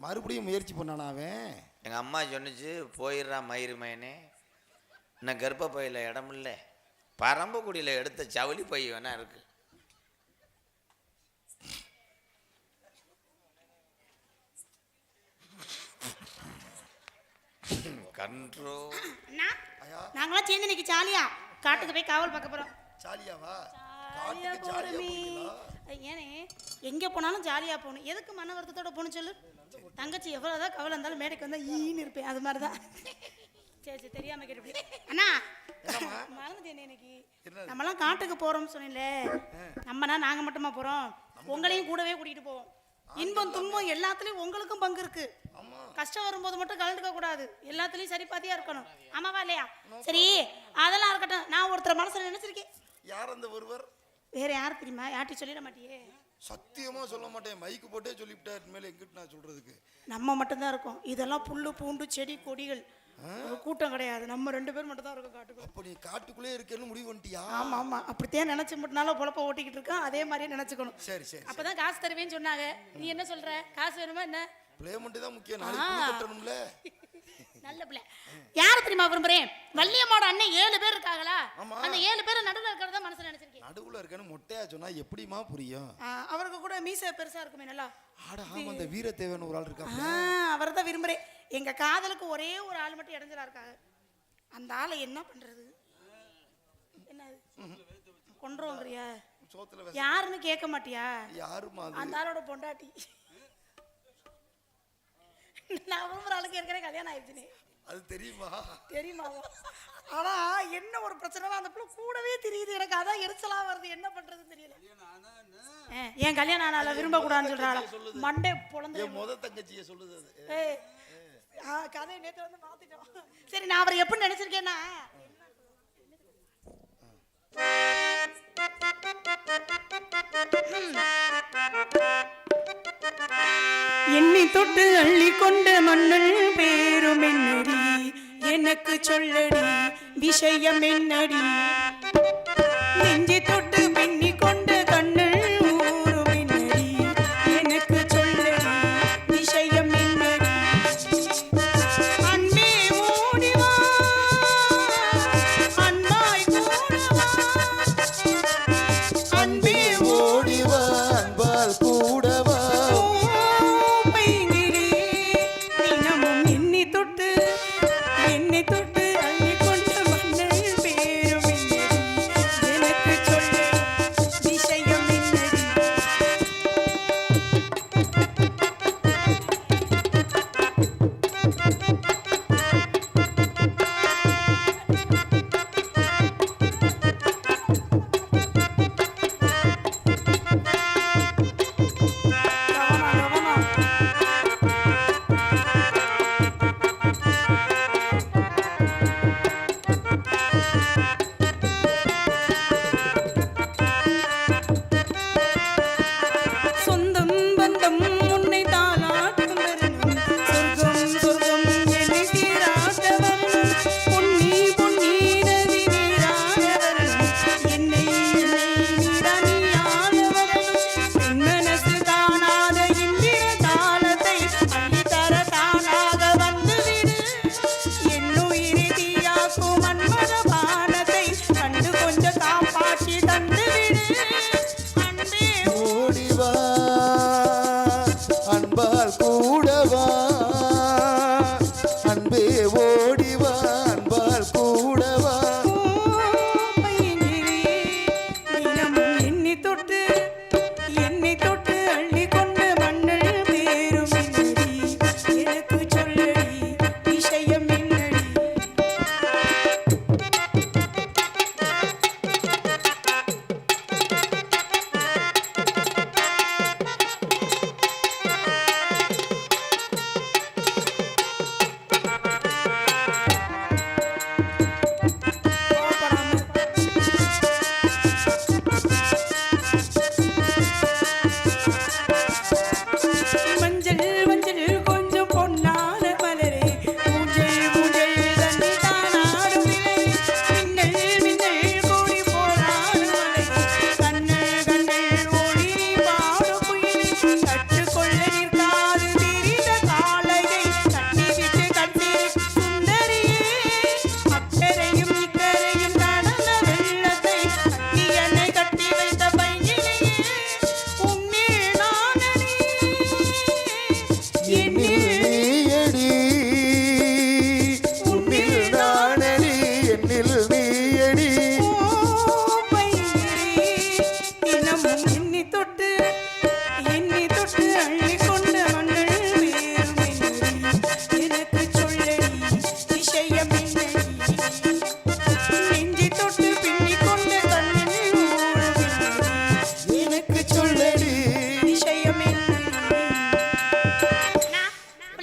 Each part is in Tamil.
மறுபடியும் முயற்சி பண்ணானா அவன்? எங்கள் அம்மா சொன்னிச்சு போயிடுறான் மயிறு மயனே, இன்னும் கர்ப்ப பையில் இடம் இல்லை, பரம்பக்குடியில் எடுத்த ஜவுளி பை வேணா இருக்கு. கண்ட்ரோ நாங்களாம் சேர்ந்து இன்னைக்கு ஜாலியா காட்டுக்கு போய் காவல் பார்க்க போறோம். ஜாலியாவா? ஏனே எங்க போனாலும் ஜாலியா போகணும். எதுக்கு மன வருத்தத்தோட போகணும் சொல்லு? தங்கச்சி எவ்வளவுதான் கவலை இருந்தாலும் மேடைக்கு வந்தா ஈன்னு இருப்பேன், அது மாதிரிதான். சரி சரி, தெரியாம கேட்டு அண்ணா மறந்துட்டேன். இன்னைக்கு நம்மலாம் காட்டுக்கு போறோம்னு சொன்னீங்களே, நம்மனா நாங்க மட்டுமா போறோம்? உங்களையும் கூடவே கூட்டிட்டு போவோம். இன்பம் துன்பம் எல்லாத்துலயும் உங்களுக்கும் பங்கு இருக்கு. கஷ்டம் வரும்போது மட்டும் கலந்துக்க கூடாது, எல்லாத்துலயும் சரி பாதியா இருக்கணும். ஆமாவா இல்லையா? சரி, அதெல்லாம் இருக்கட்டும். நான் ஒருத்தர் மனசுல நினைச்சிருக்கேன். யார் அந்த ஒருவர்? வேற யார் தெரியுமா? யார்ட்டி சொல்லிட மாட்டியே? சத்தியமா சொல்ல மாட்டேன், மைக்கு போட்டே சொல்லிவிட்டார். மேல எங்கிட்ட நான் சொல்றதுக்கு நம்ம மட்டும்தான் இருக்கோம். இதெல்லாம் புல்லு பூண்டு செடி கொடிகள், கூட்டம் கிடையாது. நம்ம 2 பேர் மட்டும் தான் இருக்கோம் காட்டுக்குள்ள. அப்ப நீ காட்டுக்குள்ளே இருக்கேன்னு முடிவு பண்ணிட்டியா? ஆமா ஆமா, அப்படித்தான் நினைச்சு மட்டும்னால பொழப்ப ஓட்டிக்கிட்டு இருக்கோம். அதே மாதிரியே நினைச்சுக்கணும். சரி சரி, அப்பதான் காசு தருவேன்னு சொன்னாங்க. நீ என்ன சொல்ற? காசு வேணுமா என்ன? பிளேமெண்ட் தான் முக்கியம், நாளைக்கு கட்டணும்ல. நல்ல பிள்ளை. யார் தெரியுமா விரும்புறேன்? வள்ளியம்மாவோட அண்ணன் 7 பேர் இருக்காங்களா? அந்த 7 பேர் நடுவுல இருக்கிறத மனசுல நினைச்சிருக்கேன். நடுவுல இருக்கேன்னு மொட்டையா சொன்னா எப்படிமா புரியும்? அவருக்கு கூட மீசை பெருசா இருக்குமே நல்லா. ஆட ஆமா, அந்த வீரத்தேவன் ஒரு ஆள் இருக்காங்க, அவரை தான் விரும்புறேன். எங்க காதலுக்கு ஒரே ஒரு ஆள் மட்டும் இடைஞ்சலா இருக்காங்க. அந்த ஆளை என்ன பண்றது? என்ன கொன்றோங்கறியா? யாருன்னு கேட்க மாட்டியா? யாருமா அந்த ஆளோட பொண்டாட்டி. நான் விரும்புற ஆளுக்கு ஏற்கனவே கல்யாணம் ஆயிடுச்சுனே. அது தெரியுமா? தெரியுமா? ஆனா என்ன ஒரு பிரச்சனை, அந்த பிள்ளை கூடவே தெரியுது. எனக்கு அதான் எரிச்சலா வருது, என்ன பண்றதுன்னு தெரியல. ஏன் கல்யாணம் ஆனால விரும்ப கூடாதுன்னு சொல்றாளா? மண்டே பொளந்து முத தங்கச்சியை சொல்லுது அது. கதையை நேற்று வந்து மாத்திட்டோம். சரி, நான் அவரை எப்படி நினைச்சிருக்கேன்னா, என்னை தொட்டு அள்ளி கொண்ட மன்னல் பேரும் என்னடி, எனக்கு சொல்லடி விஷயம் என்னடி, நெஞ்சை தொட்டு பின்னி கொண்ட கண்ணல் ஊரும் என்னடி, எனக்கு சொல்லடி விஷயம் என்னடி, அன்பே ஓடிவா அன்பாய் கூடவா, அன்பே ஓடிவா அன்பால் கூடவா, என்னை தொட்டு அள்ளி கொண்ட மன்னல் பேரும் என்னடி, எனக்கு சொல்ல விஷயம் என்னடி. சொந்தம் பந்தம் உன்னை தாளாட்டும் தருணம், சொர்க்கம் சொர்க்கம் என்னை தீராட்டவன், பொன்னி பொன்னி நதி நீராட வரணும், என்னை என்னை நீரானியான வரணும், என் மனசு காணாத இந்திர தாளத்தை அள்ளி தர தானாக வந்துவிடு, என்னுயிரை தீயாக்கும் மன்மத பானத்தை கண்டு கொஞ்சம் காப்பாற்றி தந்துவிடு, அன்பே ஓடிவா அன்பால் கூடவா, அன்பே ஓடிவா அன்பால் கூடவா. என்னை தொட்டு அள்ளி கொண்ட மன்னல் பேரும் என்னடி, எனக்கு சொல்லடி விஷயம் என்னடி. என்னில் நீயடி உன்னில் நானடி என்னில் நீயடி தினமும் எண்ணி தொட்டு அள்ளி கொண்ட மங்கள் வேறும் எனக்கு சொல்லடி விஷயம் என்னடி நெஞ்சி தொட்டு பின்னி கொண்ட கண்ணில் எனக்கு சொல்லடி விஷயம் என்னடி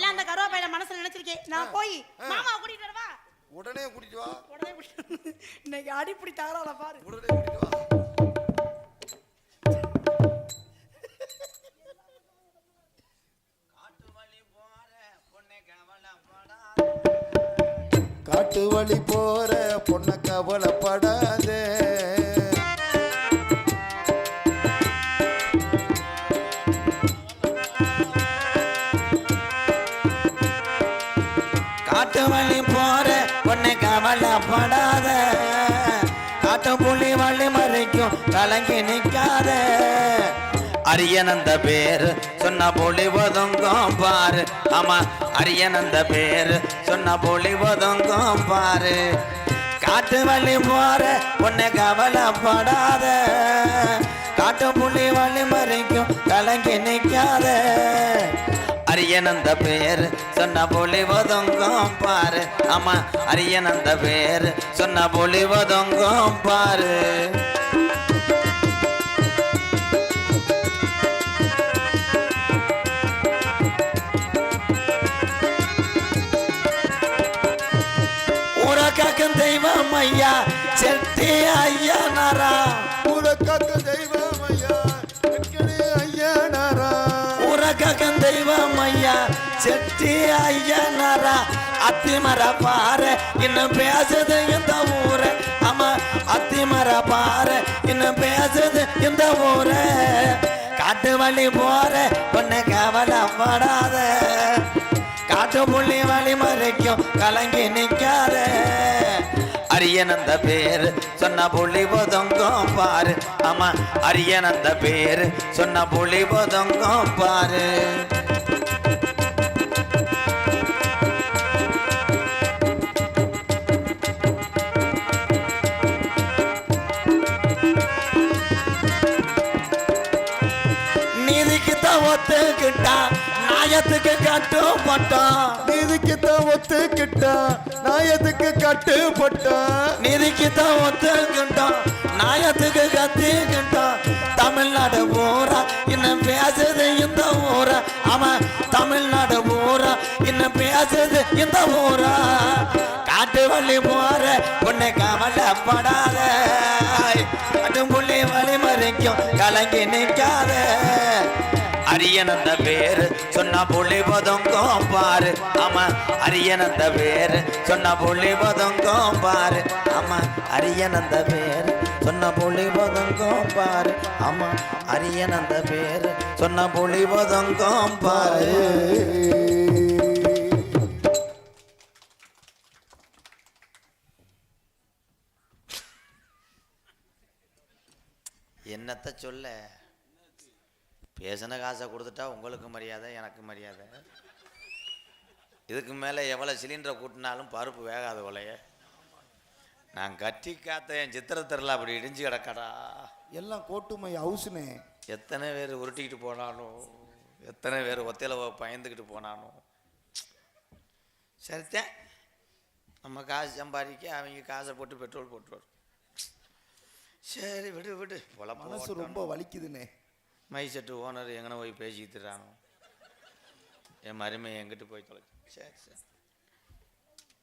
அந்த கருவாப்பையில மனசுல நினைச்சிருக்கேன் நான் போய் மாமாவை கூட்டிட்டு வரவா உடனே கூட்டிட்டு வா உடனே கூட்டிட்டு இன்னைக்கு அடிப்படி தகரால பாரு உடனே கூட்டிட்டு வா காட்டு வழி போற பொண்ண கவலைப்படாதே காட்டு வழி போற பொண்ணு கவலைப்படாத காட்டு புள்ளி வழி மறைக்கும் கலங்கி நிக்காத அரியனந்த பேரு சொன்ன புலி ஒதுங்கும் பாரு ஆமா அரியனந்த பேரு சொன்ன புலி ஒதுங்கும் பாரு காட்டு வழி போற பொண்ணு கவலைப்படாத காட்டு புள்ளி வழி மறைக்கும் கலங்கி நிக்காத அரியனந்த பேரு சொன்ன புலி ஒதுங்கும் பாரு ஆமா அரியனந்த பேரு சொன்ன புலி ஒதுங்கும் பாரு ஊரக்காக்கும் தெய்வம் ஐயா செட்டி ஐயனாரா ஊரக்காக்கும் தெய்வம் ஐயா வெட்கணி ஐயனாரா ஊரக்காக்கும் தெய்வம் ஐயா செட்டி ஐயனாரா அத்திமர பாரு இன்னும் பேசுது இந்த ஊரு ஆமா அத்திமர பாரு இன்னும் பேசுது இந்த ஊரு காட்டு வழி போற பொண்ணு கவலைப்படாத காட்டு புள்ளி வழி மறைக்கும் கலங்கி நிக்காத அரியனந்த பேரு சொன்ன புள்ளி ஒதுங்கும் பாரு ஆமா அரியனந்த பேரு சொன்ன புள்ளி ஒதுங்கும் பாரு நீதிக்குத்தான் ஒத்துக்கிட்டா நாயத்துக்கு கட்டுப்பட்டான் நீதிக்குத்தான் ஒத்துக்கிட்டான் நாயத்துக்கு கட்டுப்பட்டான் நீதிக்குத்தான் ஒத்துக்கிட்டான் நாயத்துக்கு கத்திக்கிட்டான் தமிழ்நாடு பூரா இன்னும் பேசுது இந்த ஊரா ஆமா தமிழ்நாடு பூரா இன்னும் பேசுது இந்த ஊரா காட்டு வள்ளி போற பொண்ணு கவலைப்படாத கட்டும் புள்ளி வழி மறைக்கும் கலங்கி நிற்காத அரியனந்த பேரு சொன்ன புள்ளி ஒதுங்கும் பாரு ஆமா அரியனந்த பேரு சொன்ன புள்ளி ஒதுங்கும் பாரு ஆமா அரியனந்த பேரு சொன்ன புள்ளி ஒதுங்கும் பாரு ஆமா அரியனந்த பேரு சொன்ன புள்ளி ஒதுங்கும் பாரு என்னத்த சொல்ல பேசின காசை கொடுத்துட்டா உங்களுக்கு மரியாதை எனக்கு மரியாதை இதுக்கு மேலே எவ்வளோ சிலிண்டரை கூட்டினாலும் பருப்பு வேகாத போலைய நான் கட்டி காத்த என் சித்திரத்திரல அப்படி இடிஞ்சு கிடக்கடா எல்லாம் கோட்டுமை ஹவுஸ்னே எத்தனை பேர் உருட்டிக்கிட்டு போனாலும் எத்தனை பேர் ஒத்தையில பயந்துக்கிட்டு போனாலும் சரித்தேன் நம்ம காசு சம்பாதிக்க அவங்க காசை போட்டு பெட்ரோல் போட்டுருவார் சரி விடு விடு மனசு ரொம்ப வலிக்குதுண்ணே மை செட்டு ஓனர் எங்கன போய் பேசிக்கிட்டுறானோ என் மருமை எங்கிட்டு போய் தொலை சரி சரி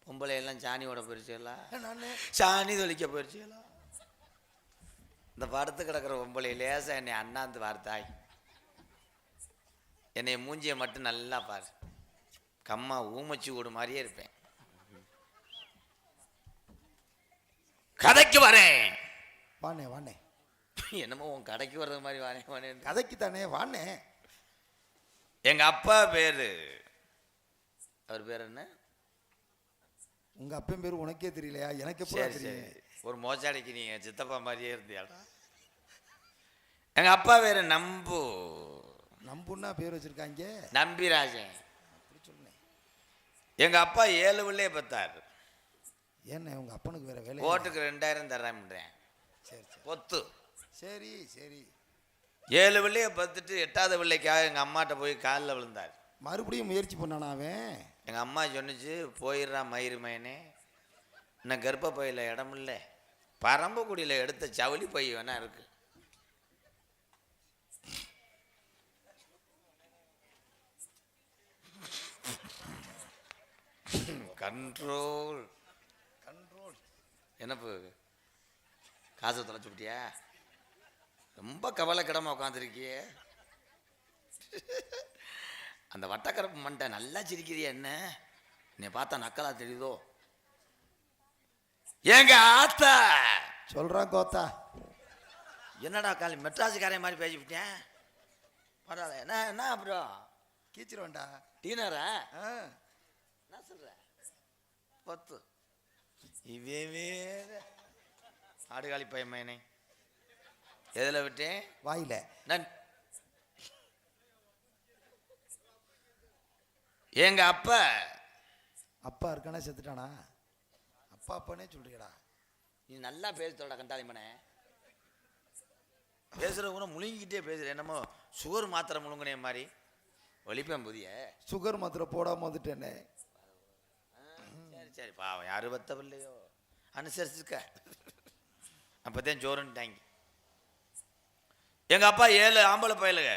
பொம்பளை எல்லாம் சாணியோட போயிடுச்சுலாம் சாணி தொளிக்க போயிடுச்சுலாம் இந்த படுத்து கிடக்கிற பொம்பளை லேசா என்னை அண்ணாந்து வார்த்தாய் என்னை மூஞ்சியை மட்டும் நல்லா பாரு கம்மா ஊமச்சி ஓடு மாதிரியே இருப்பேன் கதைக்கு வரேன் வானே வானே என்னமோ உன் கடைக்கு வர்றது மாதிரி வானே வானே கதைக்கு தானே வானே எங்க அப்பா பேரு அவர் பேர் என்ன உங்க அப்பன் பேரு உனக்கே தெரியலையா எனக்கு சரி சரி ஒரு மோச்சாடிக்கு நீங்க சித்தப்பா மாதிரியே இருந்தியாடா எங்க அப்பா பேரு நம்பு நம்புன்னா பேர் வச்சிருக்காங்க நம்பிராஜன் எங்க அப்பா 7 பிள்ளைய பெத்தார். என்ன உங்க அப்பனுக்கு வேற வேலை? ஓட்டுக்கு 2000 தர்றேன். சரி சரி பொத்து. சரி சரி. 7 பிள்ளைய பெத்துட்டு 8வது பிள்ளைக்காக எங்க அம்மாட்ட போய் காலில் விழுந்தார். மறுபடியும் முயற்சி பண்ணானா அவன்? எங்க அம்மா சொன்னிச்சு, போயிடுறான் மயிறு மயனே, இன்னும் கர்ப்ப பையில இடம் இல்லை, பரம்பக்குடியில் எடுத்த ஜவுளி பை வேணா இருக்கு. Control control. என்னப்பு காசை தொலைச்சு விட்டியா? ரொம்ப கவலைக்கிடமா உட்காந்துருக்கியே. அந்த வட்டக்கரப்பு மண்டை நல்லா சிரிக்கிறியா? என்ன என்னை பார்த்தா நக்கலா தெரியுதோ? ஏங்க ஆத்தா சொல்றான் கோத்தா. என்னடா காலி மெட்ராஸுக்காரன் மாதிரி பேசிவிட்டேன். பரவாயில்ல. என்ன அப்புறம் கீச்சிருவேன்டா. டீனரா? என்ன சொல்ற? பத்து இவே ஆடுகாலி பையன். எதில் விட்டேன்? வாயில. நான் எங்க அப்பா அப்பா இருக்கானே செத்துட்டானா? அப்பா அப்பானே சொல்றியடா. நீ நல்லா பேசுறோட கண்டாலிமனே. பேசுற கூட முழுங்கிட்டே பேசுற. என்னமோ சுகர் மாத்திரை முழுங்கினே மாதிரி ஒழிப்பேன். புதிய சுகர் மாத்திரை போடாம வந்துட்டேனே. சரி சரி, பாவம் யாரு பத்தவில்லையோ, அனுசரிச்சுக்க. அப்பதான் ஜோருன்ட்டாங்க. எங்க அப்பா 7 ஆம்பளை பயலுங்க,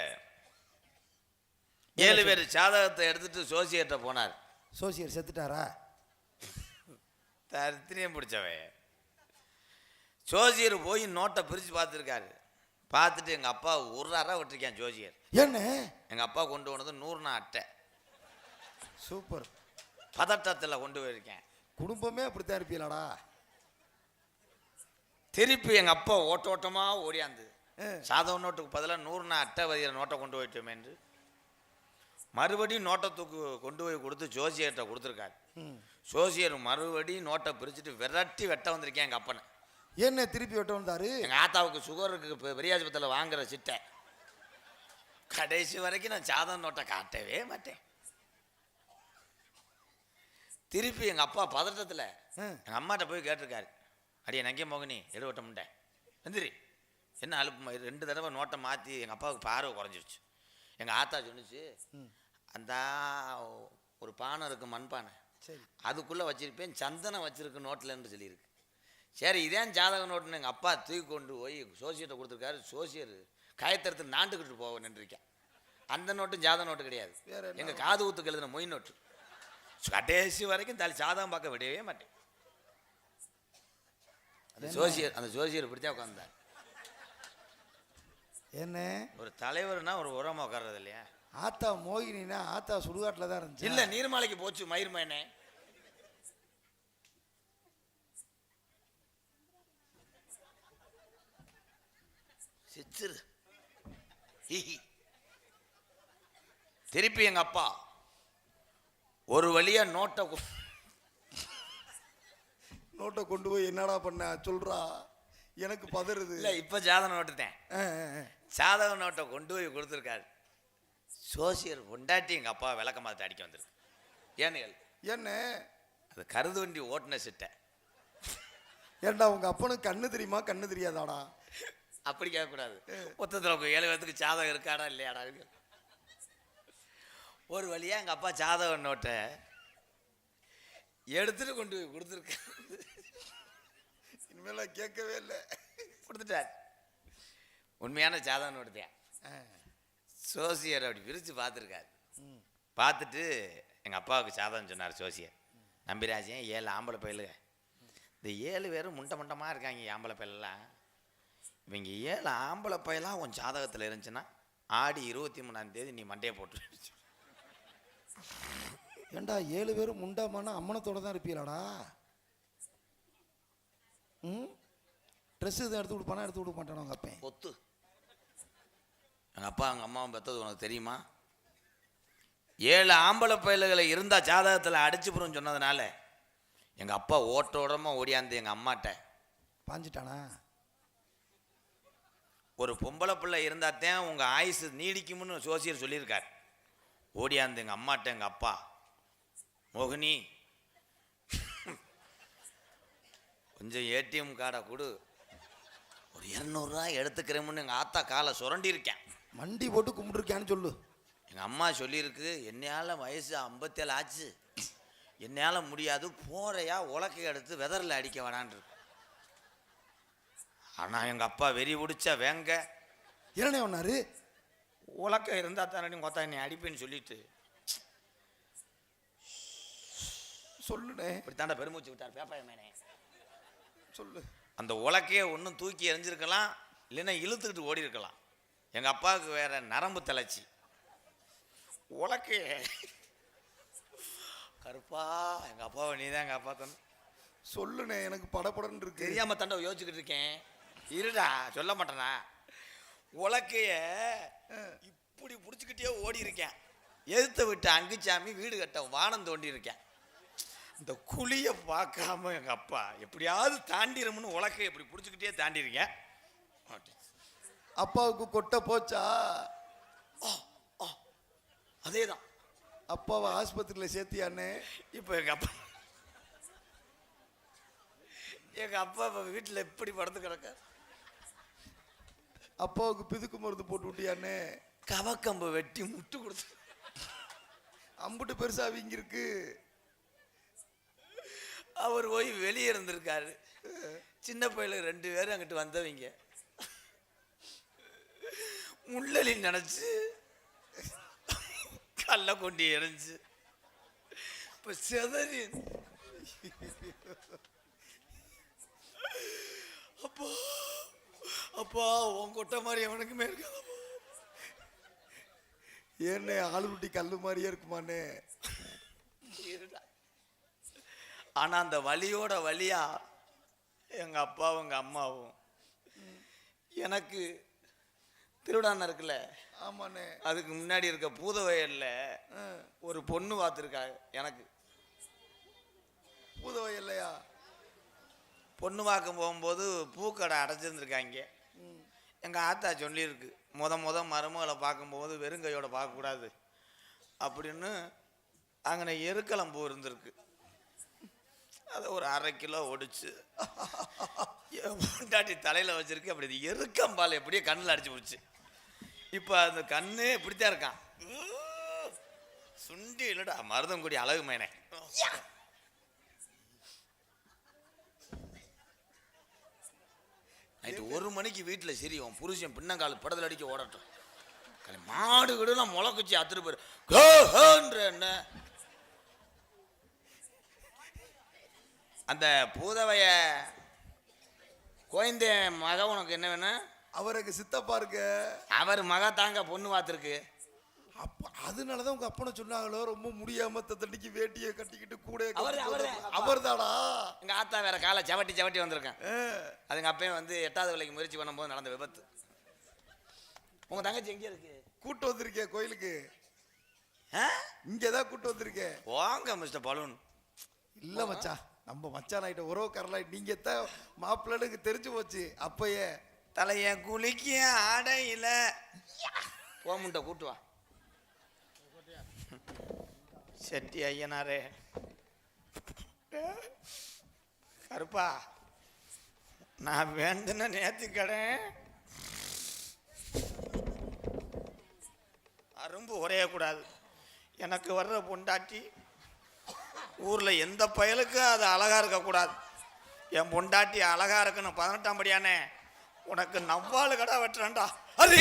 7 பேர் சாதகத்தை எடுத்துட்டு சோசியர்கிட்ட போனார். சோசியர் செத்துட்டாரா? தரித்திரியம் பிடிச்சவ. ஜோசியர் போய் நோட்டை பிரித்து பார்த்துருக்காரு. பார்த்துட்டு எங்கள் அப்பா உருறாரா விட்டுருக்கேன் ஜோசியர். என்ன? எங்கள் அப்பா கொண்டு போனது 100 அட்டை. சூப்பர். பதட்டத்தில் கொண்டு போயிருக்கேன். குடும்பமே அப்படித்தான் இருப்பீங்களாடா. திருப்பி எங்கள் அப்பா ஓட்டமாக ஓடியாந்து சாதக நோட்டுக்கு பதிலாக 100 அட்டை வதிகிற நோட்டை கொண்டு போயிட்டோமே என்று மறுபடியும் நோட்டை தூக்கு கொண்டு போய் கொடுத்து ஜோசியர்கிட்ட கொடுத்துருக்காரு. ஜோசியர் மறுபடியும் நோட்டை பிரிச்சுட்டு விரட்டி வெட்ட வந்திருக்கேன் எங்கள் அப்பனை. என்ன திருப்பி வெட்ட வந்தாரு? எங்கள் ஆத்தாவுக்கு சுகருக்கு பெரியாஸ்பத்திரியில் வாங்குற சிட்டை. கடைசி வரைக்கும் நான் சாதக நோட்டை காட்டவே மாட்டேன். திருப்பி எங்கள் அப்பா பதட்டத்தில் எங்கள் அம்மாட்ட போய் கேட்டிருக்காரு. அடியே நங்கிய மோகினி எடுவட்ட முண்டை எந்திரி, என்ன அழுப்பு 2 தடவை நோட்டை மாற்றி எங்கள் அப்பாவுக்கு பார்வை குறைஞ்சிருச்சு. எங்கள் ஆத்தா சொன்னிச்சு, அந்த ஒரு பானை இருக்குது, மண்பானை, அதுக்குள்ளே வச்சிருப்பேன், சந்தனம் வச்சிருக்கு நோட்டில்ன்னு சொல்லியிருக்கு. சரி இதான் ஜாதக நோட்டுன்னு எங்கள் அப்பா தூக்கி கொண்டு போய் சோசியர்கிட்ட கொடுத்துருக்காரு. சோசியர் காயத்தரத்து நாண்டுக்கிட்டு போக நின்றுருக்கேன். அந்த நோட்டும் ஜாதக நோட்டு கிடையாது, எங்கள் காது ஊத்துக்கு எழுதின மொய் நோட்டு. கடைசி வரைக்கும் ஜாதகம் பார்க்க விடவே மாட்டேன். அந்த ஜோசியர் இப்படித்தான் உட்கார்ந்தார். என்ன ஒரு தலைவர்னா ஒரு உரமா உட்கார்றது இல்லையா? ஆத்தா மோகினா ஆத்தா சுடுகாட்டில் தான் இருந்துச்சு. இல்ல நீர்மாலைக்கு போச்சு மயிர்மேனே. திருப்பி எங்க அப்பா ஒரு வழியா நோட்டை கொண்டு போய் என்னடா பண்ண சொல்றா, எனக்கு பதறுது. இல்ல இப்ப ஜாதக நோட்டுத்தேன். ஜாதக நோட்டை கொண்டு போய் கொடுத்துருக்காரு. சோசியர் பொண்டாட்டி எங்க அப்பா விளக்க மாத்த அடிக்க வந்திருக்கு. ஏனுகள் என்ன? அது கருது வண்டி ஓட்டுன சிட்டை. ஏண்டா உங்க அப்பனுக்கு கண்ணு தெரியுமா கண்ணு தெரியாதாடா? அப்படி கேட்கக்கூடாது. மொத்தத்தில் 7 பேத்துக்கு ஜாதகம் இருக்காடா இல்லையாடா? ஒரு வழியா எங்க அப்பா ஜாதக நோட்டை எடுத்துட்டு கொண்டு போய் கொடுத்துருக்க. இனிமேல கேட்கவே இல்லை, கொடுத்துட்டார். உண்மையான ஜாதக நோட்டு தான். சோசியர் அப்படி விரிச்சு பார்த்துருக்காரு. பார்த்துட்டு எங்கள் அப்பாவுக்கு ஜாதகம் சொன்னார் சோசியர். நம்பிராஜன் 7 ஆம்பளை பயிலுங்க, இந்த 7 பேரும் முண்டமாக இருக்காங்க ஆம்பளை பயிலெல்லாம். இவங்க 7 ஆம்பளை பயிலாம் உன் ஜாதகத்தில் இருந்துச்சுன்னா ஆடி 23ஆம் தேதி நீ மண்டையை போட்டு. ஏண்டா 7 பேரும் முண்டாமான அம்மனத்தோட தான் இருப்பீங்களாடா? ட்ரெஸ் எதுவும் எடுத்து கொடுப்பானா? எடுத்து கொடுக்க மாட்டானோ உங்கள் அப்பா? பொத்து. எங்கள் அப்பா எங்கள் அம்மாவும் பெற்றது உனக்கு தெரியுமா? 7 ஆம்பளை பயல்களை இருந்தால் ஜாதகத்தில் அடிச்சுப்புறம் சொன்னதுனால எங்கள் அப்பா ஓட்டோடமாக ஓடியாந்து எங்கள் அம்மாட்ட பாஞ்சிட்டானா? ஒரு பொம்பளை பிள்ளை இருந்தாத்தான் உங்கள் ஆயுசு நீடிக்கும்னு சோசியர் சொல்லியிருக்கார். ஓடியாந்து எங்கள் அம்மாட்ட எங்கள் அப்பா மோகினி கொஞ்சம் ஏடிஎம் கார்டை கொடு, ஒரு 200 ரூபாய் எடுத்துக்கிறேன்னு எங்கள் ஆத்தா காலை சுரண்டி இருக்கேன். மண்டி போட்டு கும்பிட்டுருக்கான்னு சொல்லு. எங்கள் அம்மா சொல்லியிருக்கு, என்னையால் வயசு 57 ஆச்சு, என்னால் முடியாது, போறையா உலக்கை எடுத்து வெதரில் அடிக்க வேணான்னு. ஆனால் எங்கள் அப்பா வெறி பிடிச்சா வேங்க என்னண்ணே ஒன்னாரு, உலக்கம் இருந்தால் தானே கொத்தா என்னை அடிப்பேன்னு சொல்லிட்டு சொல்லுண்ணே. இப்படி தாண்டா பெருமூச்சு விட்டார் பேப்பாயமேனே. சொல்லு. அந்த உலக்கையை ஒன்றும் தூக்கி எறிஞ்சிருக்கலாம், இல்லைன்னா இழுத்துக்கிட்டு ஓடி இருக்கலாம். எங்கள் அப்பாவுக்கு வேற நரம்பு தளர்ச்சி. உலக்கைய கருப்பா எங்கள் அப்பாவை நீ தான் எங்கள் அப்பா தானே. சொல்லுண்ணே, எனக்கு படப்படன்னு இருக்கு. தெரியாம தாண்டா யோசிச்சுக்கிட்டு இருக்கேன். இருடா சொல்ல மாட்டேனா. உலக்கைய இப்படி பிடிச்சிக்கிட்டே ஓடி இருக்கேன். எதிர்த்த விட்டு அங்குச்சாமி வீடு கட்ட வானம் தோண்டி இருக்கேன். இந்த குழியை பார்க்காம எங்க அப்பா எப்படியாவது தாண்டிடும்னு உலக்கைய இப்படி பிடிச்சிக்கிட்டே தாண்டி இருக்கேன். அப்பாவுக்கு கொட்டை போச்சா? அதேதான். அப்பாவை ஆஸ்பத்திரியில் சேர்த்தியானே? இப்போ எங்க அப்பா இப்போ வீட்டில் எப்படி படுத்து கிடக்க. அப்பாவுக்கு பிதுக்கு மருந்து போட்டு விட்டியானே? கவக்கம்பை வெட்டி முட்டு கொடுத்து அம்புட்டு பெருசா வீங்கிருக்கு. அவர் போய் வெளியே இருந்திருக்காரு. சின்ன பையில 2 பேரும் அங்கிட்டு வந்தவங்க முள்ளலி நினைச்சு கல்ல கொண்டு எரிஞ்சு இப்ப செதறி. அப்பா அப்பா உன் கொட்டை மாதிரி எவனுக்குமே இருக்காது. ஏன்னே ஆளுருட்டி கல்லு மாதிரியே இருக்குமானே? ஆனா அந்த வலியோட வலியா எங்க அப்பாவும் எங்க அம்மாவும் எனக்கு திருவிழான்னு இருக்குல்ல, ஆமாண்ணே, அதுக்கு முன்னாடி இருக்க பூதவயல்ல ஒரு பொண்ணு பார்த்துருக்காங்க. எனக்கு பூதவயல்லையா? பொண்ணு பார்க்க போகும்போது பூக்கடை அடைச்சிருந்துருக்காங்க. எங்கள் ஆத்தா சொல்லியிருக்கு, முத மருமகளை பார்க்கும்போது வெறுங்கையோட பார்க்கக்கூடாது அப்படின்னு. அங்கே எருக்களம்பூ இருந்திருக்கு. அதை ஒரு 1/2 கிலோ ஒடிச்சு பொண்டாட்டி தலையில் வச்சிருக்கு. அப்படி எருக்கம்பால் எப்படியே கண்ணில் அடிச்சு போச்சு. இப்போ அந்த கண்ணு இப்படித்தான் இருக்கான். சுண்டி இல்லடா மருதங்குடி அழகு மேனே. நைட்டு 1 மணிக்கு வீட்டில் சரி உன் புருஷன் பின்னங்கால் படத்தில் அடிக்க ஓடட்டும், மாடு கிடலாம் முளைக்குச்சி அத்துட்டு போயிரு என்ன. அந்த பூதவைய கோயந்தே மக உனக்கு என்ன வேணும்? அவருக்கு சித்தப்பா இருக்கு. அவர் மக தாங்க பொண்ணு பார்த்துருக்கு. அப்ப அதனாலதான் உங்க அப்பனை சொன்னாங்களோ, ரொம்ப முடியாம தண்டிக்கு வேட்டியை கட்டிக்கிட்டு கூட. அவர் தானா? எங்க ஆத்தா வேற காலை சவட்டி வந்திருக்கேன். அதுங்க அப்பயும் வந்து 8வது வேலைக்கு முயற்சி பண்ணும்போது நடந்த விபத்து. உங்க தங்கச்சி எங்க இருக்கு? கூட்டு வந்திருக்கேன் கோயிலுக்கு. இங்கதான் கூட்டு வந்திருக்கேன். வாங்க மிஸ்டர் பலூன். இல்ல மச்சான், நம்ம மச்சான் ஆயிட்ட உறவு கரலாய். நீங்க தான் மாப்பிள்ளைக்கு தெரிஞ்சு போச்சு அப்பயே. தலைய குளிக்க ஆடையில போமுண்ட கூட்டு வா. செட்டி ஐயனாரே கருப்பா, நான் வேண்டுன நேத்து கடை அரும்பு உரையக்கூடாது. எனக்கு வர்ற பொண்டாட்டி ஊரில் எந்த பயலுக்கும் அது அழகா இருக்கக்கூடாது. என் பொண்டாட்டி அழகா இருக்குன்னு 18ஆம் படியானே உனக்கு நவ்வாலு கடை வெட்டுறேன்டா. அது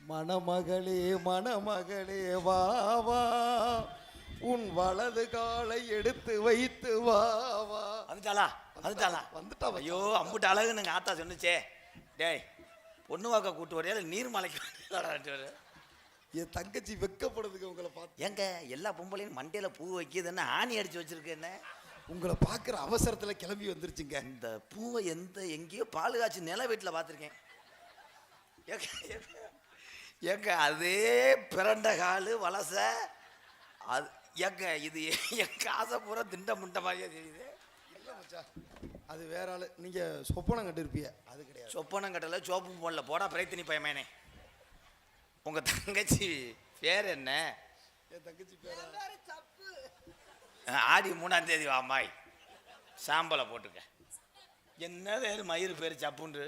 மணமகளே மணமகளே வா வா, உன் வலது காலை எடுத்து வைத்து வா வா. வந்துட்டா. ஐயோ அம்புட்டு அழகுன்னு எங்கள் ஆத்தா சொன்னுச்சே. டேய் பொண்ணு வாக்க கூட்டு வரையா நீர்மலைக்கு என் தங்கச்சி வெக்கப்படுதுங்க உங்களை பார்த்து. எங்க எல்லா பொம்பளையும் மண்டையில பூ வைக்கிதுன்னு ஆணி அடிச்சு வச்சிருக்கு. என்ன உங்களை பார்க்குற அவசரத்தில் கிளம்பி வந்துருச்சுங்க. இந்த பூவை எங்கேயோ பால் காய்ச்சி நில வீட்டில் பார்த்துருக்கேன். ஏங்க அதே பிறண்ட காலு வலச அது. ஏங்க இது என் காசை பூரா திண்ட முண்ட மாதிரியே தெரியுது. இல்லை மச்சா, அது வேற ஆளு. நீங்கள் சொப்பனம் கட்டிருப்பீங்க, அது கிடையாது. சொப்பனம் கட்டல, சோப்பு போடல. போடா பிரயத்தினி பயமேனே. உங்க தங்கச்சி பேர் என்ன? என் தங்கச்சி பேரா? ஆடி 3ஆம் தேதி வாமாய் சாம்பலை போட்டுக்க. என்ன வேறு மயிறு பேர் சப்புண்டு.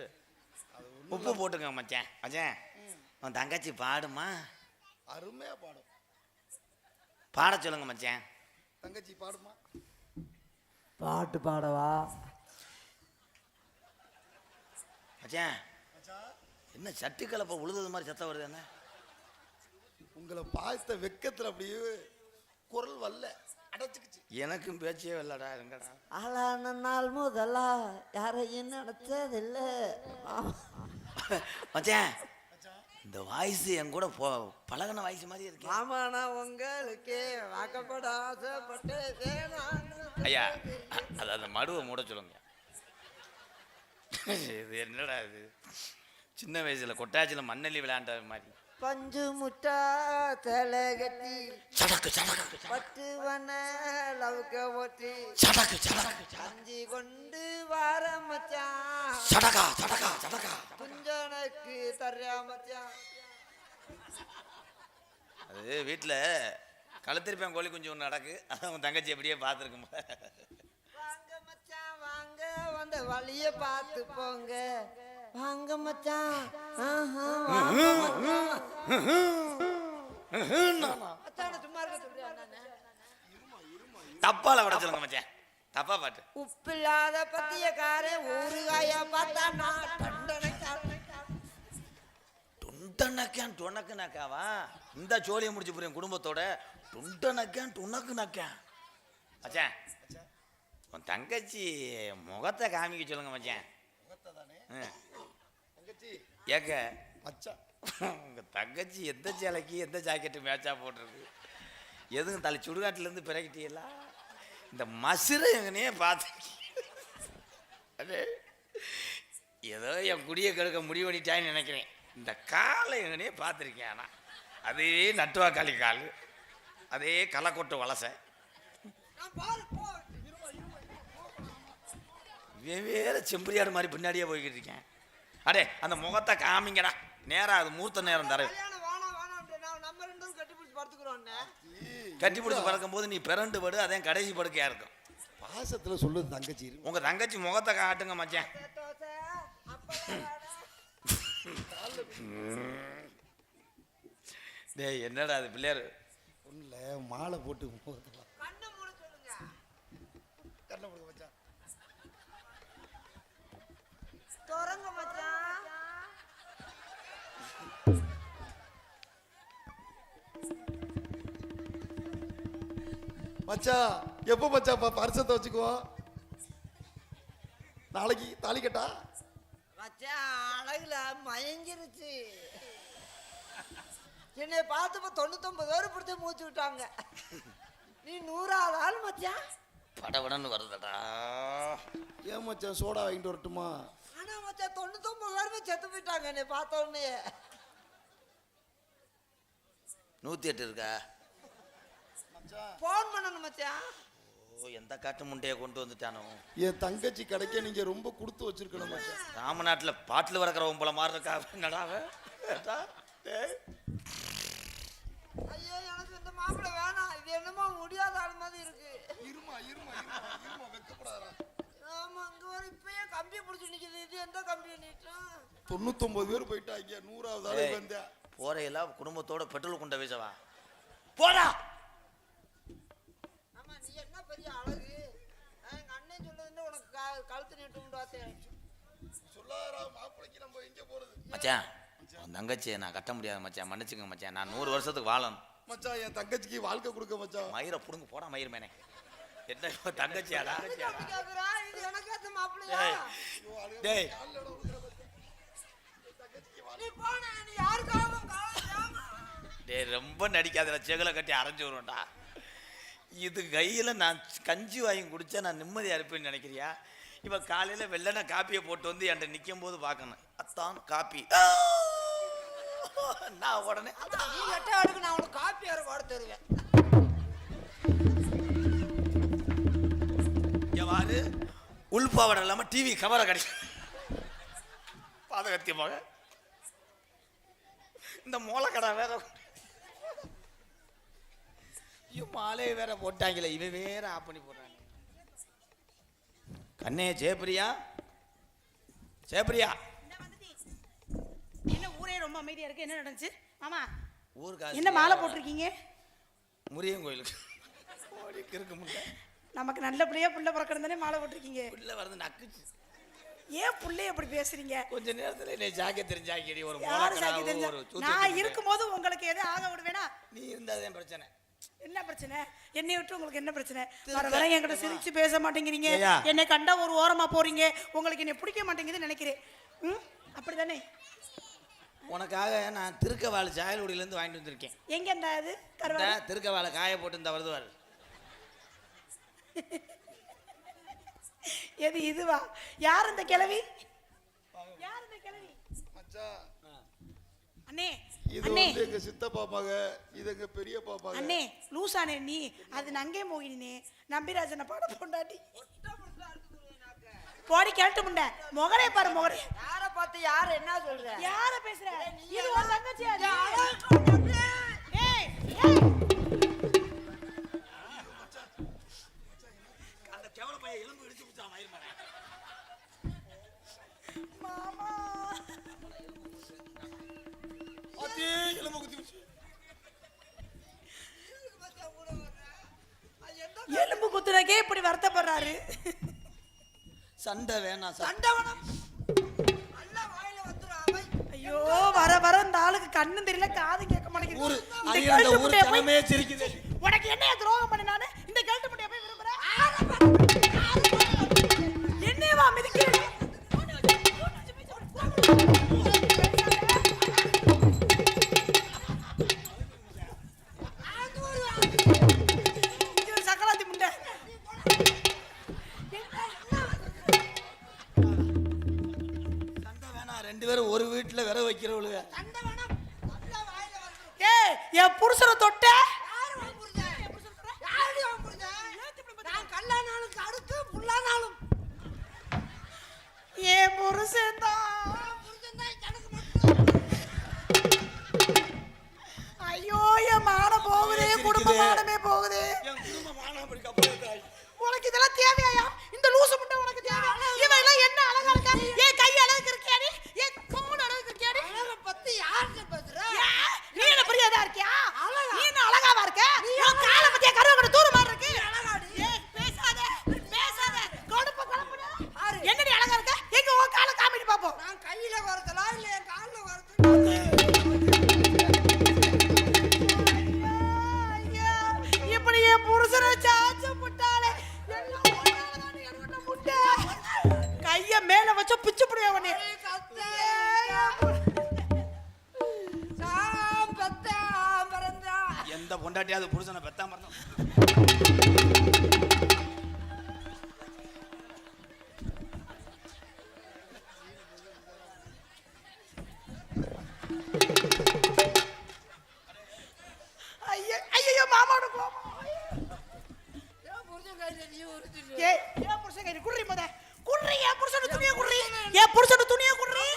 உப்பு போட்டுங்க மச்சான். மச்சான் உன் தங்கச்சி பாடுமா? அருமையா பாடும். பாட சொல்லுங்க மச்சான். தங்கச்சி பாடுமா? பாட்டு பாடவா? மச்சான் என்ன சட்டி கலப்பை உழுது மாதிரி சத்தம் வருது என்ன? உங்களை பார்த்த வெக்கத்துல அப்படியே குரல் வரல, அடைச்சுக்குச்சு. எனக்கும் பேச்சே வரலடா. எங்கடா ஆளான நாள் முதலா யாரையும் நினைச்சதில்ல. மச்சான் இந்த வாய்ஸ் என் கூட பழகின வாய்ஸ் மாதிரி இருக்கு. மாமானா உங்களுக்கு வாக்கப்பட ஆசைப்பட்டு ஐயா அது அந்த மடுவை மூட சொல்லுங்க. இது என்னடா இது? சின்ன வயசுல கொட்டாச்சில மண்ணெல்லி விளையாண்ட மாதிரி. பஞ்சு முட்டா தலை கட்டி சடக்கு சடக்கு பட்டு வன லவுக்க ஓட்டி சடக்கு சடக்கு அஞ்சி கொண்டு வார மச்சான் சடகா சடகா சடகா குஞ்சனுக்கு தர்றியா மச்சான். அது வீட்டில் கழுத்திருப்பேன் கோழி குஞ்சு ஒன்று நடக்கு. அவன் தங்கச்சி எப்படியே பார்த்துருக்குமா? வாங்க மச்சான் வாங்க வந்த வழிய பார்த்து போங்க. வாங்க மச்சான் மச்சான் சும்மா இருக்க சொல்றியா? தப்பால விட சொல்லுங்க மச்சான். தப்பா பாட்டு. உப்பில்லாத பத்தியக்காரே ஊறுகாயா பார்த்தா நான் துண்டனக்கான் துணக்கு நக்காவா? இந்த சோழியை முடிச்சு போறேன் குடும்பத்தோட. துண்டனக்கான் துணக்கு நக்கான். மச்சான் உன் தங்கச்சி முகத்தை காமிக்க சொல்லுங்க மச்சான். முகத்தை தானே தங்கச்சி ஏக்க மச்சான். உங்க தங்கச்சி எந்த சேலைக்கு எந்த ஜாக்கெட்டு மேட்சா போட்டிருக்கு? எதுவும் தலை சுடுகாட்டிலேருந்து பிறகிட்டீங்களா? இந்த மசுரை எங்கனே பார்த்து ஏதோ என் குடியை கெடுக்க முடிவு பண்ணிட்டான்னு நினைக்கிறேன். இந்த காலை எங்கனே பார்த்துருக்கேன். ஆனால் அதே நட்டுவாக்காளி கால், அதே களைக்கொட்டு வலசை, வெவ்வேறு செம்பரியாடு மாதிரி பின்னாடியே போய்கிட்டு இருக்கேன். அடே அந்த முகத்தை காமிங்கடா. நேரம் அது மூர்த்த நேரம் தர. கட்டி பிடிச்சி பறக்கும் போது நீ பிறண்டு படு. அதே கடைசி படுக்கையா இருக்கும். பாசத்துல சொல்லுது தங்கச்சி. உங்க தங்கச்சி முகத்தை காட்டுங்க மச்சான். டேய் என்னடா அது பிள்ளையாரு ஒண்ணுல மாலை போட்டு முகத்துல கண்ணை முழுக்க மச்சான். தொடங்க மச்சான். மச்சான் எப்போ மச்சான் பரிசத்தை வச்சுக்குவோம்? நாளைக்கு தாலி கட்டா? மச்சான் அழகுல மயங்கிருச்சு. என்னை பார்த்து 99 பேர் பிடிச்சி மூச்சு விட்டாங்க. நீ 100வது ஆள் மச்சான். படபடன்னு வருதுடா. ஏன் மச்சான் சோடா வாங்கிட்டு வரட்டுமா? ஆனா மச்சான் 99 பேருமே செத்து போயிட்டாங்க என்னை பார்த்த உடனே. 108 இருக்கா? போன் பண்ணணும் மச்சான். ஓ எந்த காட்டு முண்டையை கொண்டு வந்துட்டானோ? என் தங்கச்சி கிடைக்க நீங்க ரொம்ப கொடுத்து வச்சிருக்கணும் மச்சான். ராமநாட்டில் பாட்டில் வளர்க்குற உம்பளை மாதிரி இருக்கா நடாவ. ஐயோ எனக்கு இந்த மாப்பிள்ளை வேணாம். இது என்னமோ முடியாத ஆள் மாதிரி இருக்கு. இருமா இருமா இருமா வெக்கப்படாதடா. ஆமா இங்க வர இப்பயே கம்பி பிடிச்சி நிக்குது. இது எந்த கம்பி நீட்டும்? 99 பேர் போயிட்டாங்க. 100வது ஆளு வந்தேன். போறையெல்லாம் குடும்பத்தோட பெட்ரோல் கொண்ட வீசவா போடா. ஆமா நீ என்ன பெரிய அழகு. எங்க அண்ணன் சொல்லுதுன்னு உனக்கு கழுத்து நீட்டு பார்த்தேன். சொல்லாரா மாப்பிளைக்கு நம்ம எங்க போறது? மச்சான் உன் தங்கச்சியை நான் கட்ட முடியாது மச்சான். மன்னிச்சுங்க மச்சான். நான் 100 வருஷத்துக்கு வாழணும் மச்சான். என் தங்கச்சிக்கு வாழ்க்கை கொடுக்க மச்சான். மயிரை புடுங்க போடா மயிர் மேனே. என்ன தங்கச்சியாடா? இது எனக்கு ஏத்த மாப்பிள்ளையா? டேய் நீ போன நீ யாருக்காக டேய் ரொம்ப நடிக்காத. செகலை கட்டி அரைஞ்சு வரும்டா. இது கையில் நான் கஞ்சி வாங்கி குடித்தா நான் நிம்மதியாக இருப்பேன்னு நினைக்கிறியா? இப்போ காலையில் வெள்ளனை காப்பியை போட்டு வந்து என்கிட்ட நிற்கும் போது பார்க்கணும். அத்தான் காப்பி. நான் உடனே நீ எட்ட அடுக்கு நான் உனக்கு காப்பி யாரு போட தருவேன். எவ்வாறு உள்பாவடை இல்லாமல் டிவி கவரை கிடைக்கும் பாதகத்தியமாக இந்த மூளைக்கடை வேற ஐயோ மாலையை வேற போட்டாங்களே, இவன் வேற ஆஃப் பண்ணி போடுறாங்க. கண்ணே ஜெயபிரியா, ஜெயபிரியா. என்ன ஊரே ரொம்ப அமைதியா இருக்கு, என்ன நடந்துச்சு மாமா? ஊருக்கு என்ன மாலை போட்டிருக்கீங்க? முருகன் கோயிலுக்கு இருக்க முடியல. நமக்கு நல்லபடியா புள்ள பிறக்கணும்னே மாலை போட்டிருக்கீங்க. புள்ள வரது நக்குச்சு. ஏன் புள்ளைய அப்படி பேசுறீங்க? கொஞ்ச நேரத்துல என்ன ஜாக்கெ தெரிஞ்சாக்கி ஒரு யாரு சாக்கி தெரிஞ்சா? நான் இருக்கும்போது உங்களுக்கு எது ஆக விடுவேனா? நீ இருந்தாதே பிரச்சனை. என்ன பிரச்சனை? என்னை விட்டு உங்களுக்கு என்ன பிரச்சனை? வர வர என்கிட்ட சிரிச்சு பேச மாட்டேங்கிறீங்க, என்னை கண்டா ஒரு ஓரமா போறீங்க, உங்களுக்கு என்னை பிடிக்க மாட்டேங்குதுன்னு நினைக்கிறேன். அப்படிதானே? உனக்காக நான் திருக்கவாள் சாயல்குடியில இருந்து வாங்கிட்டு வந்திருக்கேன். எங்க இந்த அது கருவா? திருக்கவாளை காய போட்டு இந்த வருதுவாள். எது இதுவா? யார் இந்த கிழவி? யார் இந்த கிழவி? மச்சான், அண்ணே இது வந்து எங்க சித்தப்பா மக, இது எங்க பெரியப்பா மக. அண்ணே லூசானே நீ, அது நங்கே மோகினே நம்பிராஜனை பாட பொண்டாட்டி. போடி கேட்டு முண்ட முகரே பாரு முகரே. யார பார்த்து யார் என்ன சொல்ற? யார பேசுற? இது ஒரு தங்கச்சி. அது ஏய் அந்த கேவல பைய எலும்பு இடிச்சு புடிச்சா மயிர் மாறே. மாமா அதே எலும்பு குத்தி புடிச்சு. எலும்பு குத்துறக்கே இப்படி வருத்தப்படுறாரு. சண்டை வேணாம், சண்டை வேணாம். நல்லா வாயில வந்துரும் அவை. ஐயோ வர வர இந்த ஆளுக்கு கண்ணு தெரியல, காது கேட்க மாட்டேங்குது. ஊரு அந்த ஊரு ஜனமே சிரிக்குது. உனக்கு என்ன துரோகம் பண்ண நானு? இந்த கழுத்து முட்டைய போய் விரும்புறேன். என்னவா மிதிக்கிறீங்க? சக்கராத்தி முண்டை. சண்டை வேணாம், ரெண்டு பேரும் ஒரு வீட்டுல விர வைக்கிறவளுங்க. சண்டை வேணாம். நல்லா வாயில வந்துரும். ஏய் என் புருஷனை தொட்ட யாரு வாங்க புரிஞ்சா? யாரு வாங்க புரிஞ்சா? நான் கல்லானாலும் அடுத்து புல்லானாலும் என் புருஷன் தான். ஐயோ என் மானம் போகுதே, குடும்ப மானமே போகுதே. என் குடும்ப மானம் இருக்கா போய். உனக்கு இதெல்லாம் தேவையா? இந்த லூசு முட்டை உனக்கு தேவையா? இவன் எல்லாம் என்ன அழகா இருக்கா? ஏன் கை அழகு இருக்கியாடி? ஏன் கோண அழகு இருக்கியாடி? அழக பத்தி யாருக்கு பேசுற? நீ என்ன பெரியதா இருக்கியா? நீ என்ன அழகாவா இருக்க? உன் கால பத்தியா கருவகட தூர மாதிரி இருக்கு. அழகாடி. ஏய் பேசாத பேசாத. கொடுப்ப குழம்புடா. என்னடி அழகா இருக்க? எங்க உன் கால காமிட்டு பாப்போம். நான் கையில வரதலா இல்ல என் கால்ல வரது? இப்படி என் புருஷனை சாச்சு புட்டாளே. எல்லாம் ஒன்னாலதான் எடுவட்ட முட்டை. கைய மேல வச்ச பிச்சு புடியா உடனே. எந்த பொண்டாட்டியாவது புருஷனை பெத்தாம இருந்தா ஐயோ மாமாவோட கோபம். ஏய் ஏன் புருஷன் கையில குர்ரி மொத குர்ரி. என் புருஷனோட துணியை குர்ரி. என் புருஷனோட துணியை குர்ரி.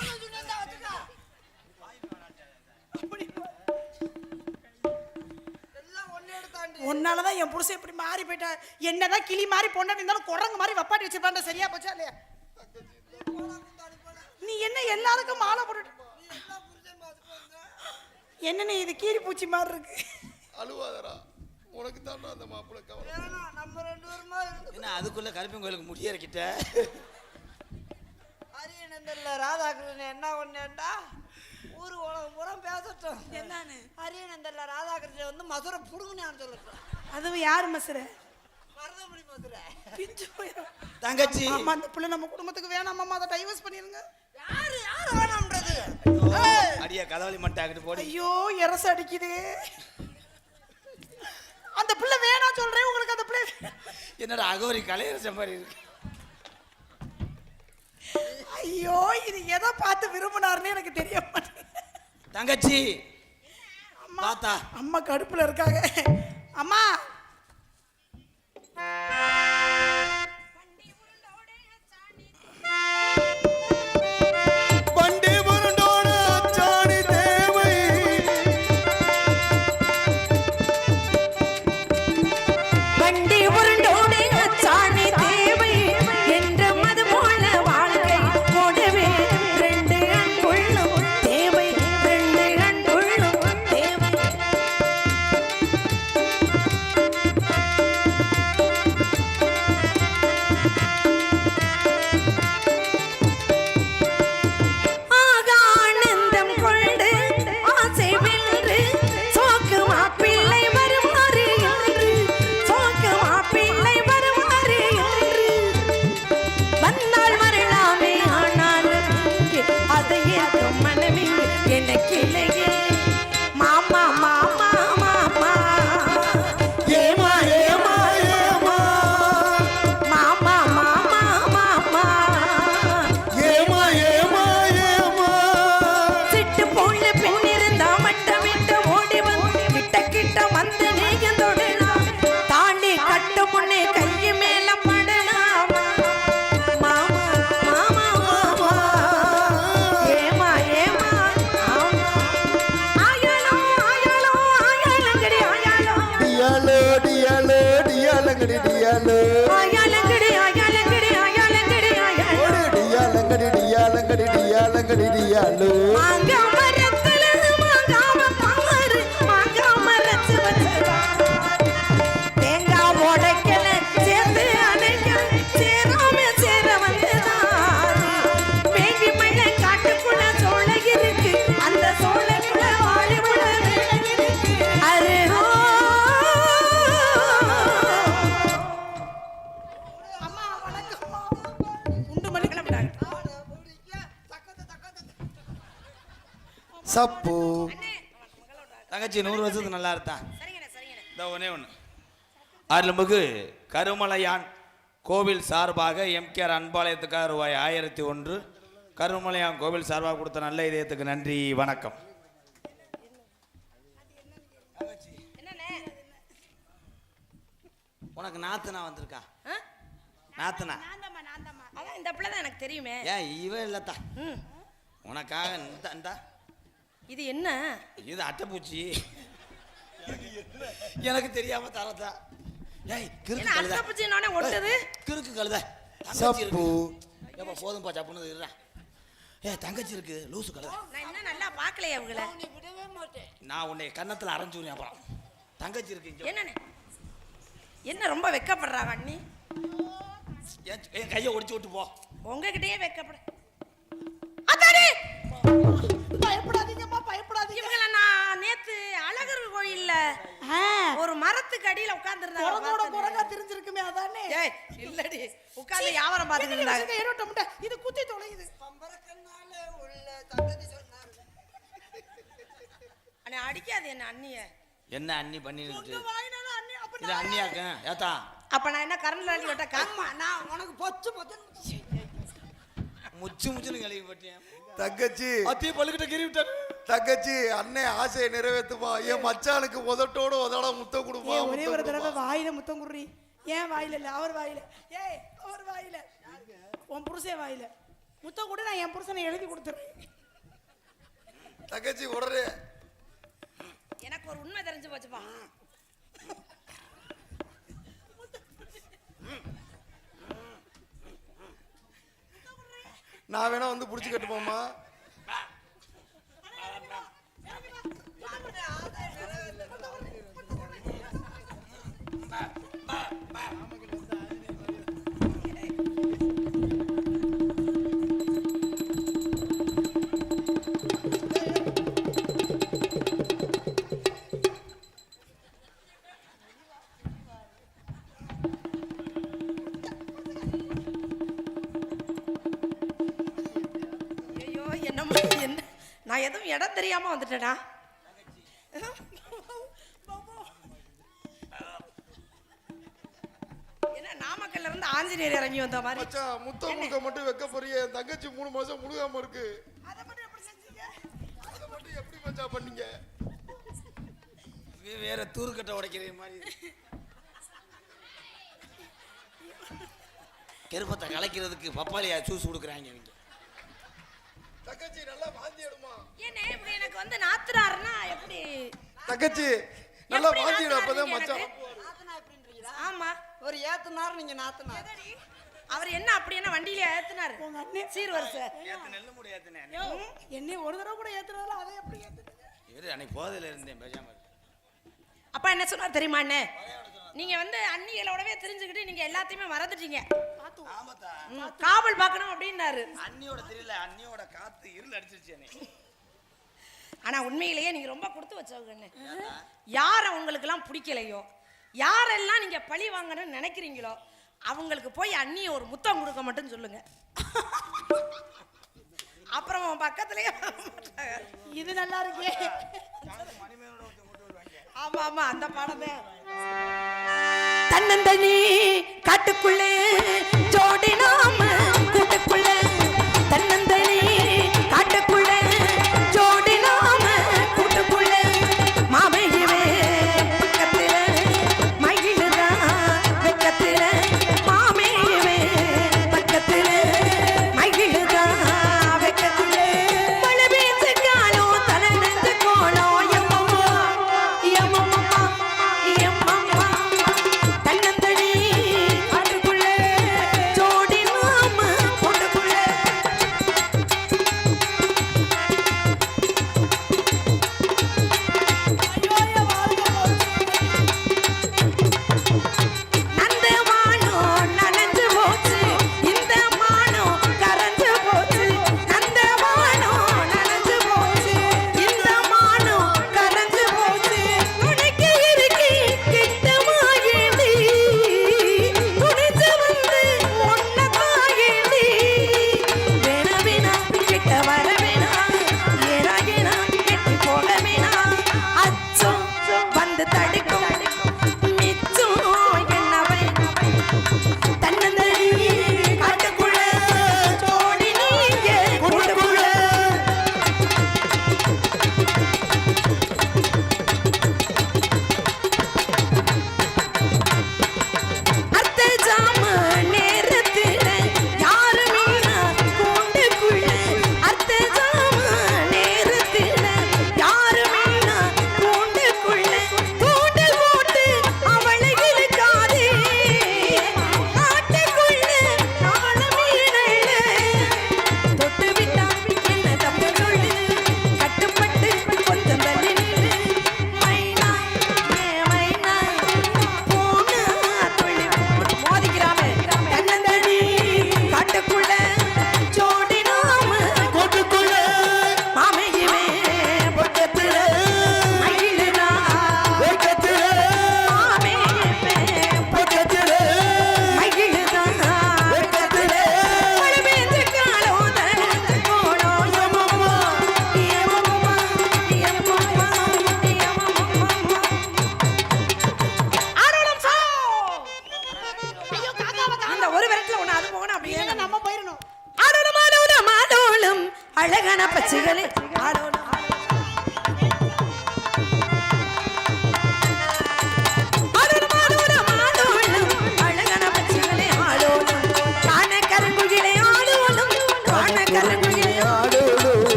உன்னாலதான் என் புருஷன் இப்படி மாறி போயிட்டா. என்னதான் கிளி மாறி பொண்டாட்டி இருந்தாலும் குரங்கு மாதிரி வப்பாட்டி வச்சிருப்பான். சரியா போச்சா இல்லையா? நீ என்ன எல்லாருக்கும் மாலை போட்டு என்ன நீ இது கீரி பூச்சி மாதிரி இருக்கு. அழுவாதரா, உனக்கு தான் அந்த மாப்பிள்ளை கவலை. நம்ம ரெண்டு பேருமா என்ன அதுக்குள்ள கருப்பன் கோயிலுக்கு முடியறக்கிட்ட அரியநந்தர்ல ராதாகிருஷ்ணன் என்ன ஒண்ணேண்டா ஊரு உலகம் பூரா பேசட்டும். என்னன்னு? அரியநந்தர்ல ராதாகிருஷ்ணன் வந்து மதுரை புடுங்கினான்னு சொல்லட்டும். அதுவும் யாரு மசுர? மருதமணி மதுரை பிஞ்சு போயிடும். தங்கச்சி. ஆமா அந்த பிள்ளை நம்ம குடும்பத்துக்கு வேணாம். அம்மா அதை டைவர்ஸ் பண்ணிருங்க. யாரு யாரு வேணாம்ன்றது? அடியா கதவளி மட்டாக்கிட்டு போடி. ஐயோ எரச அடிக்குது. அந்த பிள்ளை வேணாம் சொல்றேன் உங்களுக்கு. அந்த பிள்ளை என்னடா அகோரி கலையரச மாதிரி இருக்கு. ஐயோ இது எதை பார்த்து விரும்பினாருன்னு எனக்கு தெரிய மாட்டேங்குது. தங்கச்சி அம்மா பாத்தா அம்மா கடுப்புல இருக்காங்க. அம்மா பண்டி புரண்டோட சாணி தேவை டியாலங்கடி டியாலு ஆயாலங்கடி ஆயாலங்கடி ஆயாலங்கடி ஆயாலங்கடி ஓடு டியாலங்கடி டியாலங்கடி டியாலங்கடி டியாலு மாங்கா மரத்துல மாங்காம பாரு மாங்கா மரத்து வச்சதா தேங்காய் உடைக்கல சேர்த்து அணைக்க சேராம சேர வந்ததான் வேங்கி மயில காட்டுக்குள்ள சோளை இருக்கு அந்த சோளைக்குள்ள வாழை உள்ளது அரே ஹோ அம்மா வணக்கம் உண்டு மணி கிளம்பிட்டாங்க சப்பு தங்கச்சி 100 வருஷத்துக்கு நல்லா இருந்தான். சரிங்கண்ணே சரிங்கண்ணே இந்த ஒன்னே ஒன்று அருள்மிகு கருமலையான் கோவில் சார்பாக எம்கேஆர் அன்பாலயத்துக்காக ரூபாய் 1001 கருமலையான் கோவில் சார்பாக கொடுத்த நல்ல இதயத்துக்கு நன்றி வணக்கம். என்னண்ணே உனக்கு நாத்துனா வந்திருக்கா? நாத்துனா நான்தாம்மா அதான் இந்த பிள்ளை தான் எனக்கு தெரியுமே ஏன் இவ இல்லத்தா ம் உனக்காக இந்த இது என்ன இது அட்டைப்பூச்சி எனக்கு தெரியாம தரதா. ஏய் கிறுக்கு என்ன கழுத அட்டப்பூச்சினோட ஒட்டுது கிறுக்கு கழுத தங்கச்சி சப்பு இருக்கு. ஏப்பா போதும்பா சப்புனது இருடா. தங்கச்சி இருக்கு லூசு கழுத. நான் இன்னும் நல்லா பார்க்கலையே அவங்கள விடவே மாட்டேன். நான் உன்னை கன்னத்துல அரைஞ்சுறேன். அப்புறம் தங்கச்சி இருக்கு இங்க. என்னண்ணே என்ன ரொம்ப வெக்கப்படுறாங்க அண்ணி என் கையை ஒடிச்சு விட்டு போ. உங்ககிட்டயே வெக்கப்பட அதாடி பயப்படாதீங்கம்மா பயப்படாதீங்க இவங்கள நான் நேத்து அழகர் கோயில்ல ஒரு மரத்துக்கு அடியில குரங்கோட குரங்கா உட்கார்ந்துருந்தாங்க. தெரிஞ்சிருக்குமே அதானே ஏய் இல்லடி உட்கார்ந்து வியாபாரம் பார்த்துட்டு இருந்தாங்க. ஏரோட்ட முட்டை இது குத்தி தொலையுது பம்பரக்கண்ணால உள்ள தங்கச்சி சொன்னாரு. அண்ணே அடிக்காது என்ன அண்ணிய. என்ன அண்ணி பண்ணிட்டு வாயினாலும் அண்ணி அப்ப இது அண்ணியாக்க ஏத்தா அப்ப நான் என்ன கரண்ட்ல அடி விட்ட ஆமா நான் உனக்கு பொச்சு பொச்சு முச்சு முச்சுன்னு கழுவி போட்டேன். தங்கச்சி அத்தையை பல்லுக்கிட்ட கிரி விட்டாரு. தங்கச்சி அண்ணே ஆசையை நிறைவேற்றுமா என் மச்சானுக்கு உதட்டோடு உதட முத்தம் கொடுப்பா ஒரே ஒரு தடவை வாயில முத்தம் குடுறி ஏன் வாயில இல்ல அவர் வாயில ஏய் அவர் வாயில உன் புருஷன் வாயில முத்தம் கூட நான் என் புருஷனை எழுதி கொடுத்துறேன் தங்கச்சி உடனே எனக்கு ஒரு உண்மை தெரிஞ்சு போச்சுப்பா. நான் வேணா வந்து புடிச்சு கட்டுப்போமா ஐயோ என்னம்மா என்ன நான் எதுவும் இடம் தெரியாம வந்துட்டேனா? என்ன நாமக்கல்ல இருந்து ஆஞ்சநேயர் இறங்கி வந்த மாதிரி. மச்சான் முத்தம் கொடுக்க மட்டும் வைக்க போறிய என் தங்கச்சி 3 மாசம் முழுகாம இருக்கு அதை மட்டும் எப்படி செஞ்சீங்க அதை மட்டும் எப்படி மச்சான் பண்ணீங்க வேற தூருக்கட்டை உடைக்கிற மாதிரி கருப்பத்தை கலைக்கிறதுக்கு பப்பாளியா ஜூஸ் கொடுக்குறாங்க இவங்க. தங்கச்சி நல்லா வாந்தி எடுமா ஏனே இப்படி எனக்கு வந்து நாத்துறாருன்னா எப்படி? தங்கச்சி நல்லா எப்படி வாந்தி எடு நாத்துறாரு அப்பதான் நீங்க மச்சான் எனக்கு? நாத்தனா எப்படின்றீங்களா? ஆமா ஒரு ஏத்துனார் நீங்க நாத்தனார். அவர் என்ன அப்படி என்ன வண்டியில ஏத்துனாரு உங்க அண்ணே சீர் வரிசை. நெல்லு முடி ஏத்துனேன். என்னை ஒரு தடவை கூட ஏத்துறதால அதை எப்படி ஏத்துனீங்க இவரு அன்னைக்கு போதையில இருந்தேன் பேசாம இரு. அப்பா என்ன சொன்னார் தெரியுமா அண்ணே? நீங்க வந்து அண்ணிகளோடவே தெரிஞ்சுக்கிட்டு நீங்க எல்லாத்தையுமே மறந்துட்டீங்க. ஆமாத்தா காவல் பார்க்கணும் அப்படின்னாரு. அண்ணியோட தெரியல அண்ணியோட காத்து இருள் அடிச்சிருச்சு என்னை. ஆனா உண்மையிலேயே நீங்க ரொம்ப கொடுத்து வச்சவங்க அண்ணே. யார உங்களுக்கு எல்லாம் பிடிக்கலையோ யாரெல்லாம் நீங்க பழி வாங்கணும்னு நினைக்கிறீங்களோ அவங்களுக்கு போய் அண்ணிய ஒரு முத்தம் கொடுக்க மட்டும் சொல்லுங்க. அப்புறம் உன் பக்கத்துலயே வர மாட்டாங்க. இது நல்லா இருக்கே ஆமா ஆமா அந்த பாடமே. தன்னந்தனி காட்டுக்குள்ளே ஜோடி நாம கூட்டுக்குள்ளே தன்னந்தனி காட்டுக்குள்ளே ஜோடி நாம கூட்டுக்குள்ளே மாமையிலே பக்கத்தில மயிலுதா வெக்கத்தில மாமையிலே பக்கத்தில மயிலுதா வெக்கத்தில மழை பெய்ஞ்ச காலம் தலை நெஞ்ச கோலம் எம்மம்மா எம்மம்மா எம்மம்மா தன்னந்தனி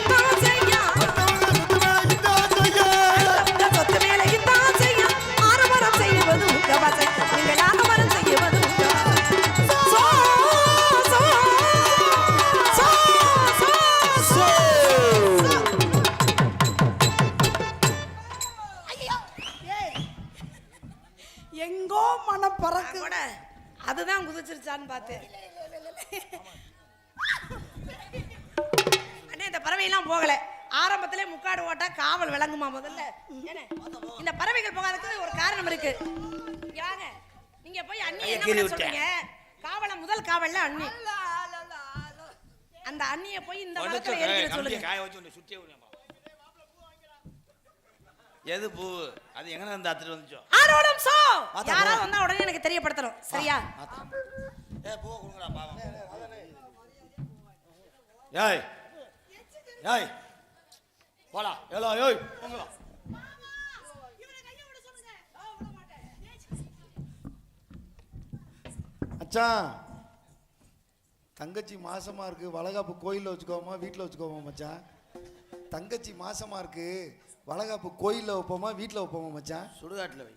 இதான் செய்யா சொத்து மேல இதான் செய்யா ஆரவாரம் செய்வது உங்க வாசை நீங்கள் ஆரவாரம் செய்வது உங்க சோ சோ சோ சோ எங்கோ மனம் பறக்கு. கூட அதுதான் குதிச்சிருச்சான்னு பார்த்தேன். அண்ணே இந்த பறவையெல்லாம் போகல. ஆரம்பத்திலே முக்காடு ஓட்டா காவல் விளங்குமா முதல்ல? ஏனே, இந்த பறவைகள் போகாததுக்கு ஒரு காரணம் இருக்கு. இங்க வாங்க. நீங்க போய் அண்ணி என்ன பண்ண சொல்றீங்க? காவல முதல் காவல்ல அண்ணி. அந்த அண்ணியை போய் இந்த மரத்துல ஏறிட சொல்லுங்க. காய வச்சு உன்னை சுத்தியே விடுமா. எது பூ? அது எங்க இருந்து அத்துட்டு வந்துச்சோ? ஆரோடம் சோ. யாராவது வந்தா உடனே எனக்கு தெரியப்படுத்தணும். சரியா? பூ கொடுங்கடா பாவம். ஏய் ஏய் போடா. ஏலோ ஏய் போங்கடா. மச்சான் தங்கச்சி மாசமா இருக்கு, வளகாப்பு கோயில்ல வச்சுக்கோமா வீட்டில் வச்சுக்கோமா மச்சான்? தங்கச்சி மாசமா இருக்கு, வளகாப்பு கோயில்ல வைப்போமா வீட்டில் வைப்போமா மச்சான்? சுடுகாட்டில் வை.